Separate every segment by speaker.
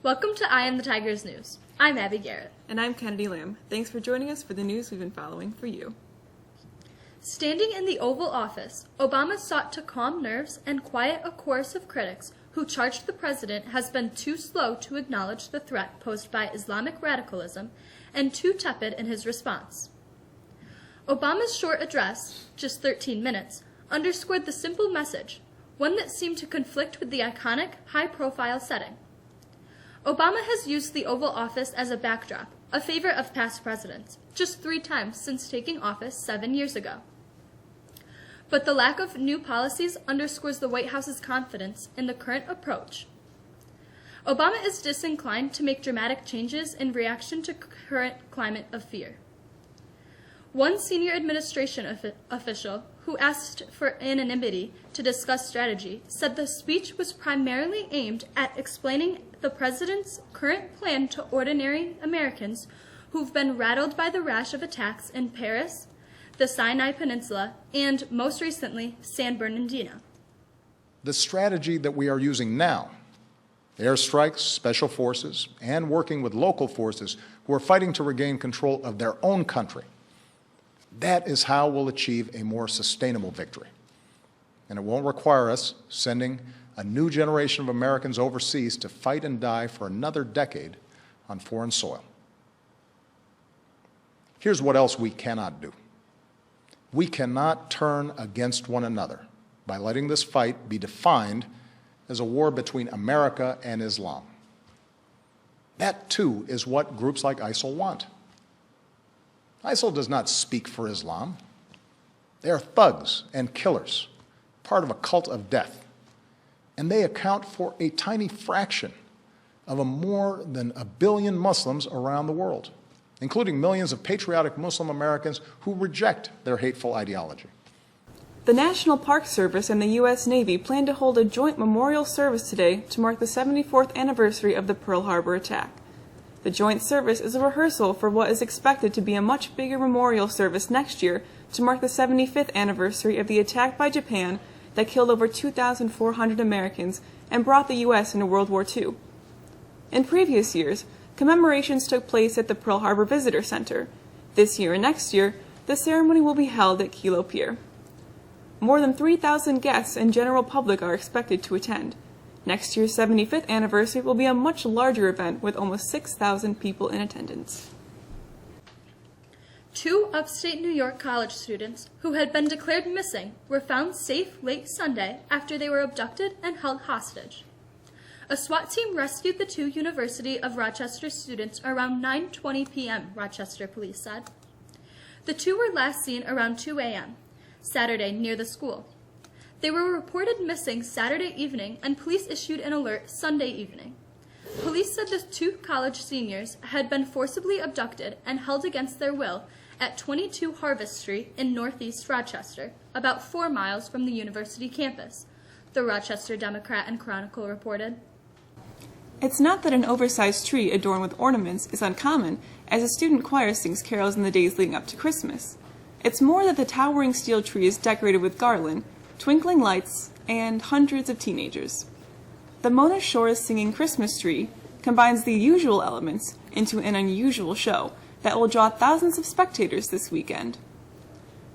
Speaker 1: Welcome to Eye on the Tigers News. I'm Abby Garrett.
Speaker 2: And I'm Kennedy Lamb. Thanks for joining us for the news we've been following for you.
Speaker 1: Standing in the Oval Office, Obama sought to calm nerves and quiet a chorus of critics who charged the president has been too slow to acknowledge the threat posed by Islamic radicalism and too tepid in his response. Obama's short address, just 13 minutes, underscored the simple message, one that seemed to conflict with the iconic, high-profile setting. Obama has used the Oval Office as a backdrop, a favorite of past presidents, just 3 times since taking office 7 years ago. But the lack of new policies underscores the White House's confidence in the current approach. Obama is disinclined to make dramatic changes in reaction to current climate of fear. One senior administration official who asked for anonymity to discuss strategy said the speech was primarily aimed at explaining the president's current plan to ordinary Americans who've been rattled by the rash of attacks in Paris, the Sinai Peninsula, and, most recently, San Bernardino.
Speaker 3: The strategy that we are using now, airstrikes, special forces, and working with local forces who are fighting to regain control of their own country, that is how we'll achieve a more sustainable victory. And it won't require us sending a new generation of Americans overseas to fight and die for another decade on foreign soil. Here's what else we cannot do. We cannot turn against one another by letting this fight be defined as a war between America and Islam. That, too, is what groups like ISIL want. ISIL does not speak for Islam. They are thugs and killers, part of a cult of death. And they account for a tiny fraction of more than 1 billion Muslims around the world, including millions of patriotic Muslim Americans who reject their hateful ideology.
Speaker 2: The National Park Service and the U.S. Navy plan to hold a joint memorial service today to mark the 74th anniversary of the Pearl Harbor attack. The joint service is a rehearsal for what is expected to be a much bigger memorial service next year to mark the 75th anniversary of the attack by Japan that killed over 2,400 Americans and brought the U.S. into World War II. In previous years, commemorations took place at the Pearl Harbor Visitor Center. This year and next year, the ceremony will be held at Kilo Pier. More than 3,000 guests and general public are expected to attend. Next year's 75th anniversary will be a much larger event with almost 6,000 people in attendance.
Speaker 1: 2 upstate New York college students who had been declared missing were found safe late Sunday after they were abducted and held hostage. A SWAT team rescued the 2 University of Rochester students around 9:20 p.m., Rochester police said. The 2 were last seen around 2 a.m., Saturday, near the school. They were reported missing Saturday evening, and police issued an alert Sunday evening. Police said the 2 college seniors had been forcibly abducted and held against their will at 22 Harvest Street in northeast Rochester, about 4 miles from the university campus, the Rochester Democrat and Chronicle reported.
Speaker 2: It's not that an oversized tree adorned with ornaments is uncommon, as a student choir sings carols in the days leading up to Christmas. It's more that the towering steel tree is decorated with garland, twinkling lights, and hundreds of teenagers. The Mona Shore's Singing Christmas Tree combines the usual elements into an unusual show that will draw thousands of spectators this weekend.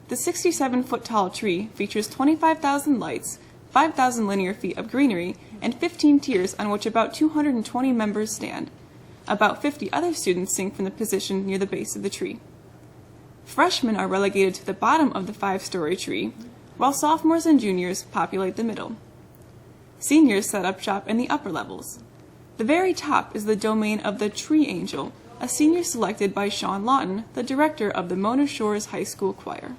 Speaker 2: The 67-foot-tall tree features 25,000 lights, 5,000 linear feet of greenery, and 15 tiers on which about 220 members stand. About 50 other students sing from the position near the base of the tree. Freshmen are relegated to the bottom of the 5-story tree, while sophomores and juniors populate the middle. Seniors set up shop in the upper levels. The very top is the domain of the Tree Angel, a senior selected by Sean Lawton, the director of the Mona Shores High School Choir.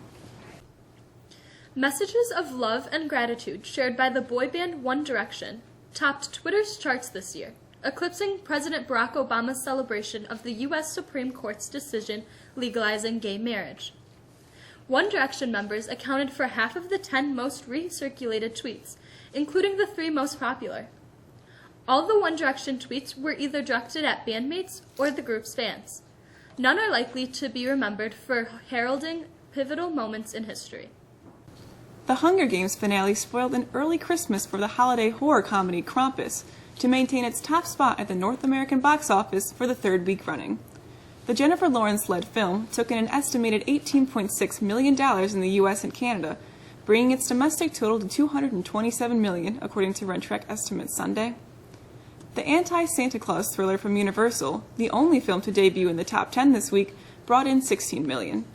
Speaker 1: Messages of love and gratitude shared by the boy band One Direction topped Twitter's charts this year, eclipsing President Barack Obama's celebration of the U.S. Supreme Court's decision legalizing gay marriage. One Direction members accounted for half of the 10 most recirculated tweets, including the 3 most popular. All the One Direction tweets were either directed at bandmates or the group's fans. None are likely to be remembered for heralding pivotal moments in history.
Speaker 2: The Hunger Games finale spoiled an early Christmas for the holiday horror comedy Krampus, to maintain its top spot at the North American box office for the third week running. The Jennifer Lawrence-led film took in an estimated $18.6 million in the U.S. and Canada, bringing its domestic total to $227 million, according to Rent-Trek estimates Sunday. The anti-Santa Claus thriller from Universal, the only film to debut in the top 10 this week, brought in $16 million.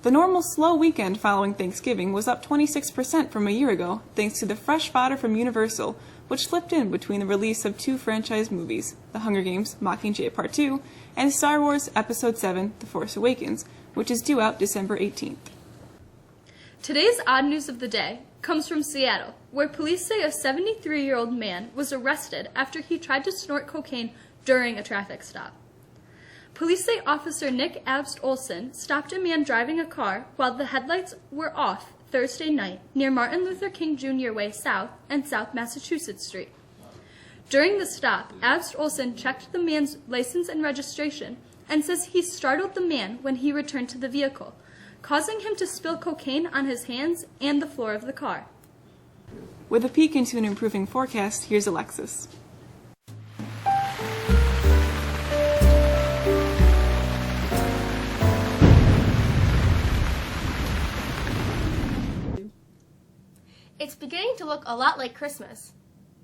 Speaker 2: The normal slow weekend following Thanksgiving was up 26% from a year ago, thanks to the fresh fodder from Universal, which slipped in between the release of two franchise movies, The Hunger Games: Mockingjay Part 2, and Star Wars Episode 7: The Force Awakens, which is due out December 18th.
Speaker 1: Today's odd news of the day comes from Seattle, where police say a 73-year-old man was arrested after he tried to snort cocaine during a traffic stop. Police say Officer Nick Abst Olson stopped a man driving a car while the headlights were off Thursday night near Martin Luther King Jr. Way South and South Massachusetts Street. During the stop, Abst Olson checked the man's license and registration and says he startled the man when he returned to the vehicle, causing him to spill cocaine on his hands and the floor of the car.
Speaker 2: With a peek into an improving forecast, here's Alexis.
Speaker 4: It's beginning to look a lot like Christmas.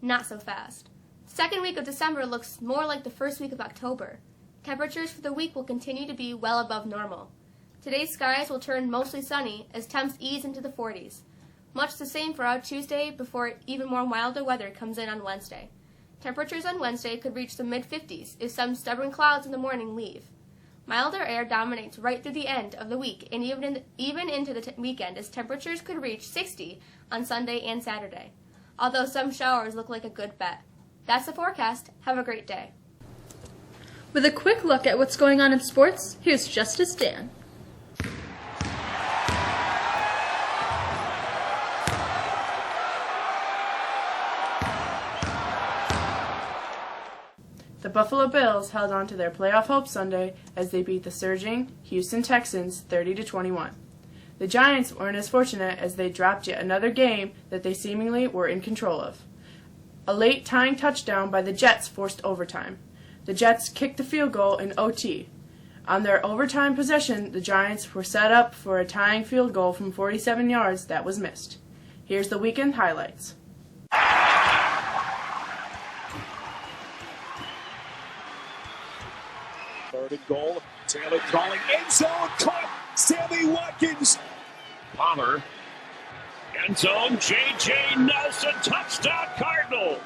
Speaker 4: Not so fast. Second week of December looks more like the first week of October. Temperatures for the week will continue to be well above normal. Today's skies will turn mostly sunny as temps ease into the 40s. Much the same for our Tuesday before even more milder weather comes in on Wednesday. Temperatures on Wednesday could reach the mid-50s if some stubborn clouds in the morning leave. Milder air dominates right through the end of the week and even into the weekend as temperatures could reach 60 on Sunday and Saturday, although some showers look like a good bet. That's the forecast. Have a great day.
Speaker 1: With a quick look at what's going on in sports, here's Justice Dan.
Speaker 5: The Buffalo Bills held on to their playoff hopes Sunday as they beat the surging Houston Texans 30-21. The Giants weren't as fortunate as they dropped yet another game that they seemingly were in control of. A late tying touchdown by the Jets forced overtime. The Jets kicked the field goal in OT. On their overtime possession, the Giants were set up for a tying field goal from 47 yards that was missed. Here's the weekend highlights.
Speaker 6: Third and goal. Taylor calling end zone. Caught. Sammy Watkins. Palmer. End zone. J.J. Nelson. Touchdown Cardinals.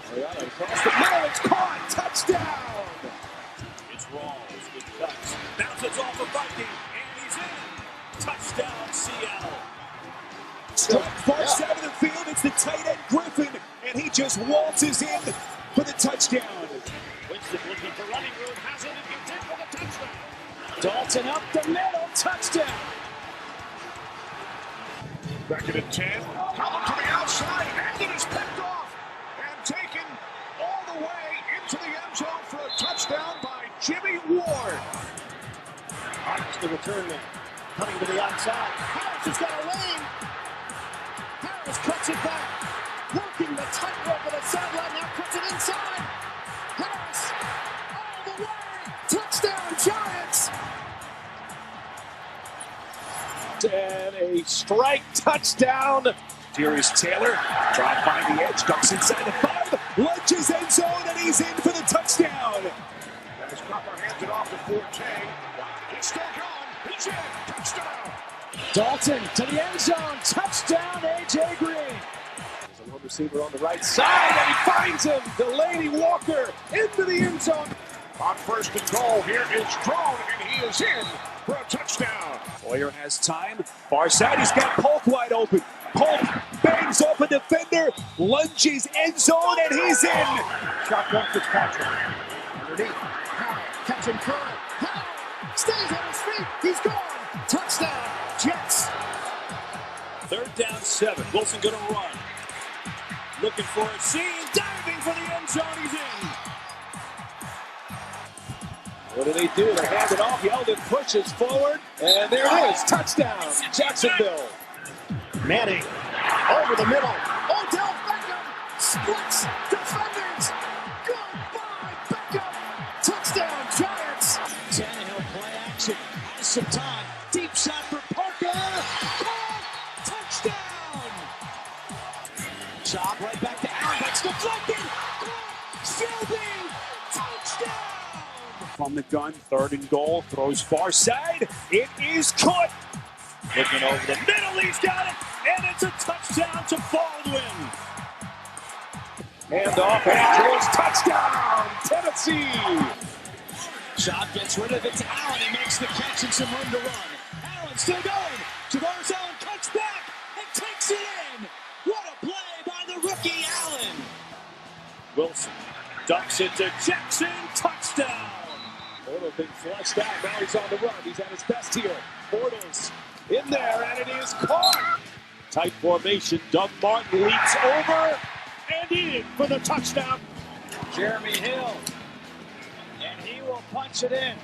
Speaker 6: Mariota across the middle. It's caught. Touchdown. It's Rawls with cuts. Bounces off a Viking. And he's in. Touchdown Seattle. Strike far side of the field. It's the tight end Griffin. And he just waltzes in for the touchdown. Winston looking for running room, has it, and gets in for the touchdown. Dalton up the middle, touchdown. Second and 10. Collins to the outside, and it is picked off and taken all the way into the end zone for a touchdown by Jimmy Ward. Harris the return man, coming to the outside. Harris has got a lane. Harris cuts it back, working the tightrope of the sideline, now puts it inside. Harris, all the way, touchdown Giants! And a strike touchdown. Here's Taylor, drive by the edge, ducks inside the 5, lunges end zone, and he's in for the touchdown. As Cropper hands it off to Forte. He's still gone, he's in, touchdown. Dalton to the end zone, touchdown A.J. Green. There's a lone receiver on the right side, and he finds him. Delaney Walker into the end zone. On first and goal, here is Strong, and he is in for a touchdown. Boyer has time. Far side, he's got Polk wide open. Polk bangs off a defender, lunges end zone, and he's in. Shotgun Fitzpatrick. Underneath. Catching current. Stays on his feet. He's gone. Touchdown. Jets. Third down 7. Wilson going to run. Looking for a seam. Diving for the end zone. He's in. What do they do? They hand it off. Yeldon pushes forward. And there it is. Touchdown. Jacksonville. Manning over the middle. Odell Beckham splits defenders. Goodbye, Beckham. Touchdown, Giants. Tannehill play action. Has some time. Deep shot for Parker. Caught. Touchdown. Job right back to Allen. That's deflected. Shelby. Touchdown. From the gun, 3rd and goal. Throws far side. It is caught. Looking over the middle. He's got it. And it's a touchdown to Baldwin. Hand off, Andrews, touchdown, Tennessee. Shot gets rid of it to Allen. He makes the catch and some room to run. Allen still going. Tavares Allen cuts back and takes it in. What a play by the rookie Allen. Wilson dumps it to Jackson. Touchdown. Bortles been flushed out. Now he's on the run. He's at his best here. Bortles in there, and it is caught. Tight formation. Doug Martin leaps over and in for the touchdown. Jeremy Hill. And he will punch it in.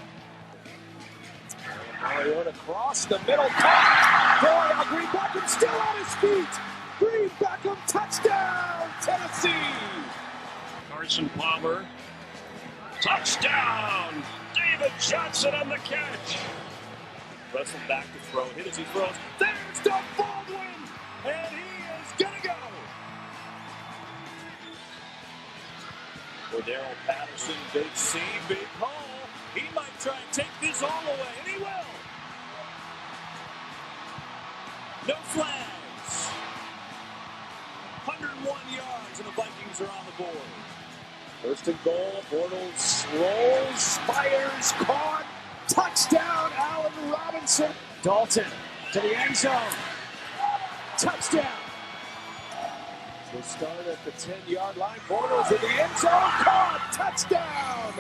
Speaker 6: Mariota across the middle. Caught. Going out. Green Beckham still on his feet. Green Beckham touchdown. Tennessee. Carson Palmer. Touchdown. David Johnson on the catch. Wrestled back to throw. Hit as he throws. There's Doug Baldwin. And he is going to go. Cordero Patterson, big C, big hole. He might try and take this all away, and he will. No flags. 101 yards, and the Vikings are on the board. 1st and goal. Bortles rolls, fires, caught. Touchdown, Allen Robinson. Dalton to the end zone. Touchdown. We'll start at the 10-yard line. Bortles in the end zone. Caught. Touchdown.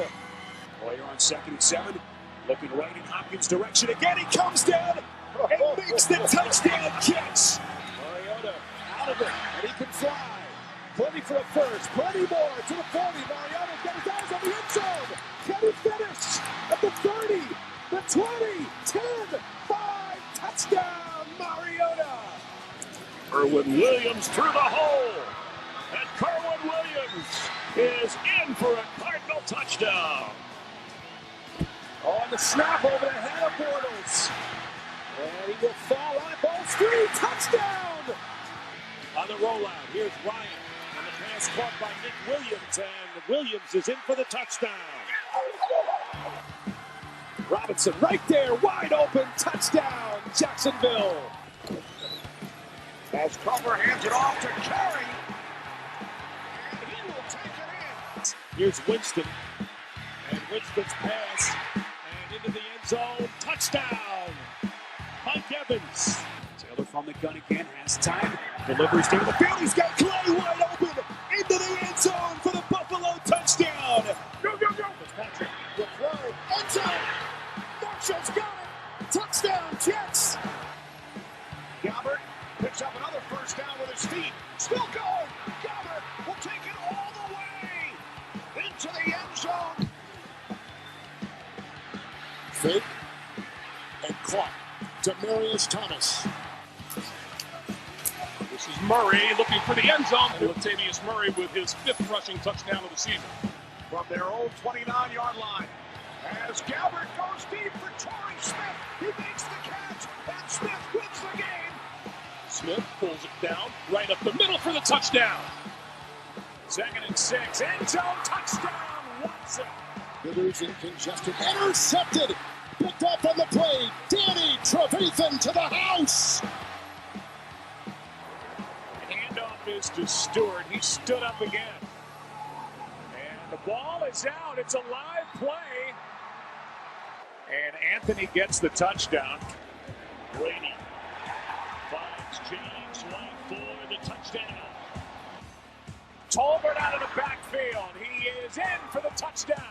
Speaker 6: Boyer on 2nd and 7. Looking right in Hopkins' direction again. He comes down and makes the touchdown catch. Mariota out of it, and he can fly. Plenty for a first. Plenty more to the 40. Mariota got his eyes on the end zone. Can he finish at the 30, the 20, 10, 5? Touchdown, Mariota. Kerwin Williams through the hole. And Kerwin Williams is in for a Cardinal touchdown. On the snap over the head of Bortles. And he will fall on ball 3. Touchdown. On the rollout, here's Ryan. And the pass caught by Nick Williams. And Williams is in for the touchdown. Robinson right there, wide open. Touchdown, Jacksonville. As Cover hands it off to Carey. And he will take it in. Here's Winston. And Winston's pass. And into the end zone. Touchdown. Mike Evans. Taylor from the gun again. Has time. Delivers down the field. He's got Clay wide open. Into the end zone for the Buffalo touchdown. Go, go, go. Fitzpatrick will throw. End zone. Marshall's got it. Touchdown, Jets. Gabbert picks up another first down with his feet. Still going. Gabbert will take it all the way into the end zone. Fake and caught. Demaryius Thomas.
Speaker 7: This is Murray looking for the end zone. Latavius Murray with his 5th rushing touchdown of the season.
Speaker 6: From their own 29-yard line. As Gabbert goes deep for Torrey Smith. He makes the catch, and Smith wins the game.
Speaker 7: Smith pulls it down right up the middle for the touchdown.
Speaker 6: 2nd and 6. End zone touchdown. Watson. Withers in congestion. Intercepted. Picked up on the play. Danny Trevathan to the house. Handoff is to Stewart. He stood up again. And the ball is out. It's a live play. And Anthony gets the touchdown. Brady finds James White for the touchdown. Tolbert out of the backfield. He is in for the touchdown.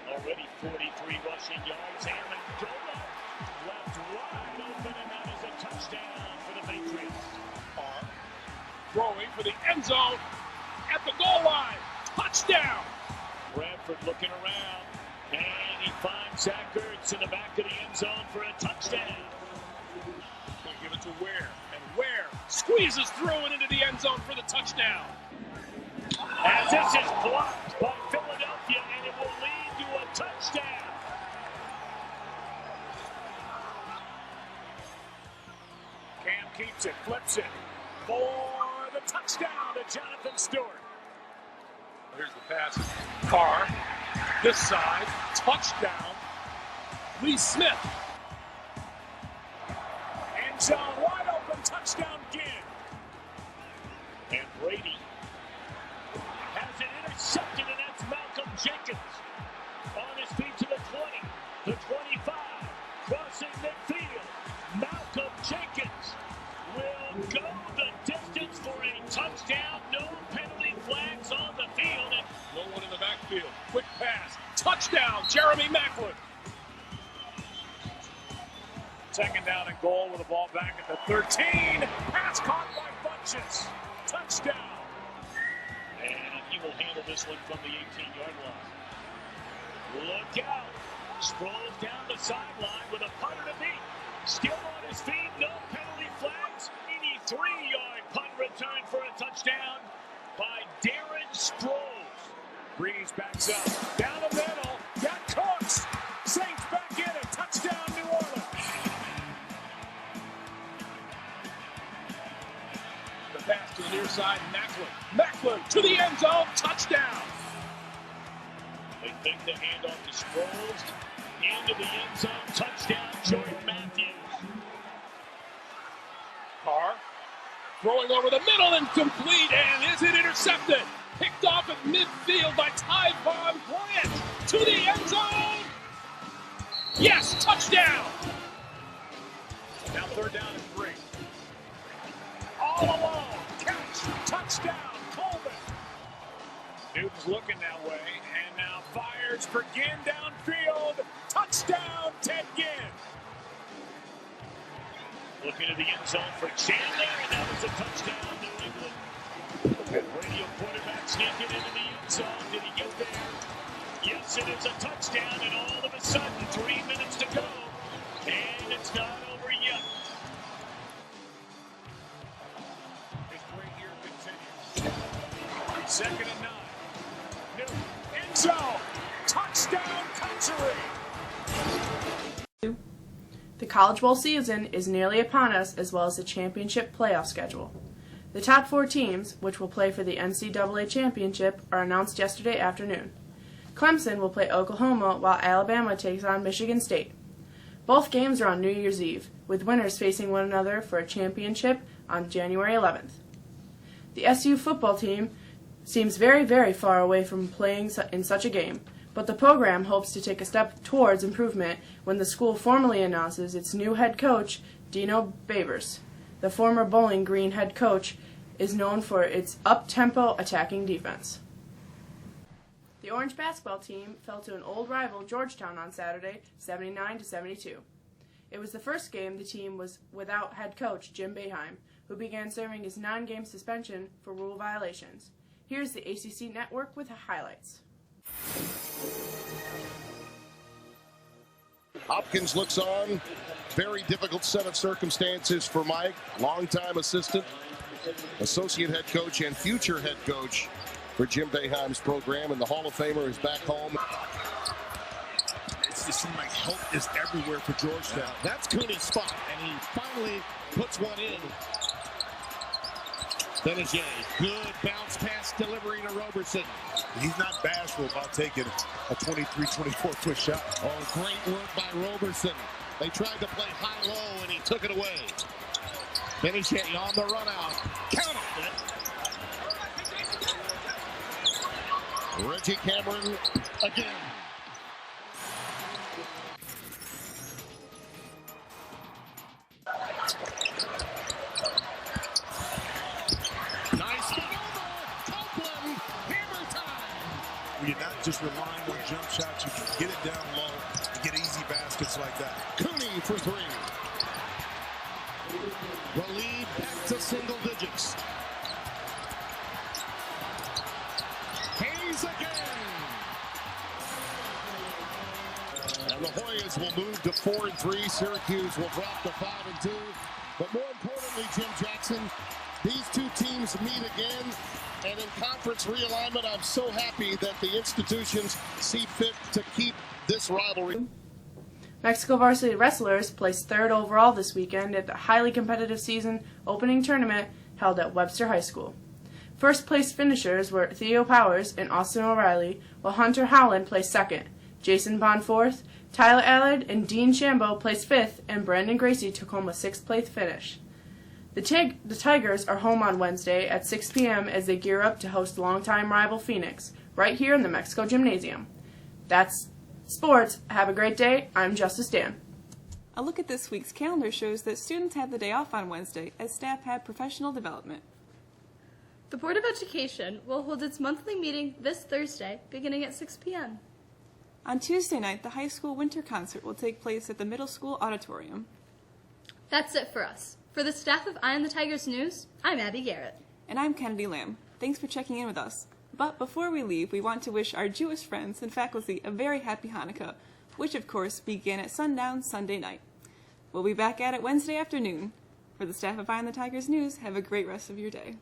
Speaker 6: Already 43 rushing yards. Amendola left wide open, and that is a touchdown for the Patriots.
Speaker 7: Throwing for the end zone at the goal line. Touchdown.
Speaker 6: Bradford looking around, and he finds Zach Ertz in the back of the end zone for a touchdown.
Speaker 7: They give it to Ware, and Ware squeezes through and into the end zone for the touchdown. As this is blocked by Philadelphia, and it will lead to a touchdown. Cam keeps it, flips it for the touchdown to Jonathan Stewart. Here's the pass. Carr, this side, touchdown. Lee Smith. End zone, wide open, touchdown again. And Brady has it intercepted, and that's Malcolm Jenkins. On his feet to the 20, the 25, crossing midfield. Malcolm Jenkins will go the distance for a touchdown. No penalty flags on the field. And no one in the backfield. Quick pass. Touchdown, Jeremy Maclin. Second down and goal with the ball back at the 13. Pass caught by Funchess. Touchdown. And he will handle this one from the 18-yard line. Look out. Sproles down the sideline with a punt to beat. Still on his feet, no penalty flags. 83-yard punt return for a touchdown by Darren Sproles. Breeze backs up. Down the middle. Got Cooks. Saints back in it. Touchdown, New Orleans. The pass to the near side, Maclin. Maclin to the end zone. Touchdown. They think the handoff to Sproles. Into the end zone. Touchdown, Jordan Matthews. Carr throwing over the middle and complete, and is it intercepted? Picked off at midfield by Tyvon Grant to the end zone. Yes, touchdown. Now third down and 3. All alone, catch, touchdown, Coleman. Newton's looking that way, and now fires for Ginn downfield. Touchdown, Ted Ginn. Looking to the end zone for Chandler, and that was a touchdown, New England. And radio quarterback sneaking into the end zone. Did he get there? Yes, it is a touchdown, and all of a sudden, 3 minutes to go, and it's not over yet. His great year continues. Second and 9. Newton, end zone, touchdown, country.
Speaker 5: The College Bowl season is nearly upon us, as well as the championship playoff schedule. The top 4 teams, which will play for the NCAA championship, are announced yesterday afternoon. Clemson will play Oklahoma, while Alabama takes on Michigan State. Both games are on New Year's Eve, with winners facing one another for a championship on January 11th. The SU football team seems very, very far away from playing in such a game, but the program hopes to take a step towards improvement when the school formally announces its new head coach, Dino Babers. The former Bowling Green head coach is known for its up-tempo attacking defense. The Orange basketball team fell to an old rival, Georgetown, on Saturday, 79-72. It was the first game the team was without head coach Jim Boeheim, who began serving his 9-game suspension for rule violations. Here's the ACC Network with the highlights.
Speaker 8: Hopkins looks on. Very difficult set of circumstances for Mike. Longtime assistant, associate head coach, and future head coach for Jim Boeheim's program. And the Hall of Famer is back home.
Speaker 6: It just seems like help is everywhere for Georgetown. That's Cooney's spot, and he finally puts one in. Benajay, good bounce pass delivery to Roberson. He's not bashful about taking a 23-24 foot shot.
Speaker 8: Oh, great work by Roberson. They tried to play high-low, and he took it away.
Speaker 6: Benajay on the run out. Count it.
Speaker 8: Reggie Cameron again.
Speaker 6: You're not just relying on jump shots. You can get it down low and get easy baskets like that.
Speaker 8: Cooney for 3. The lead back to single digits. Hayes again. And the Hoyas will move to 4-3. Syracuse will drop to 5-2. But more importantly, Jim Jackson, these two teams meet again, and in conference realignment, I'm so happy that the institutions see fit to keep this rivalry.
Speaker 5: Mexico varsity wrestlers placed third overall this weekend at the highly competitive season opening tournament held at Webster High School. First place finishers were Theo Powers and Austin O'Reilly, while Hunter Howland placed second. Jason Bond fourth, Tyler Allard and Dean Shambo placed fifth, and Brandon Gracie took home a sixth-place finish. The Tigers are home on Wednesday at 6 p.m. as they gear up to host longtime rival Phoenix, right here in the Mexico Gymnasium. That's sports. Have a great day. I'm Justice Dan.
Speaker 2: A look at this week's calendar shows that students have the day off on Wednesday as staff have professional development.
Speaker 1: The Board of Education will hold its monthly meeting this Thursday, beginning at 6 p.m.
Speaker 2: On Tuesday night, the high school winter concert will take place at the middle school auditorium.
Speaker 1: That's it for us. For the staff of Eye on the Tigers News, I'm Abby Garrett.
Speaker 2: And I'm Kennedy Lamb. Thanks for checking in with us. But before we leave, we want to wish our Jewish friends and faculty a very happy Hanukkah, which of course began at sundown Sunday night. We'll be back at it Wednesday afternoon. For the staff of Eye on the Tigers News, have a great rest of your day.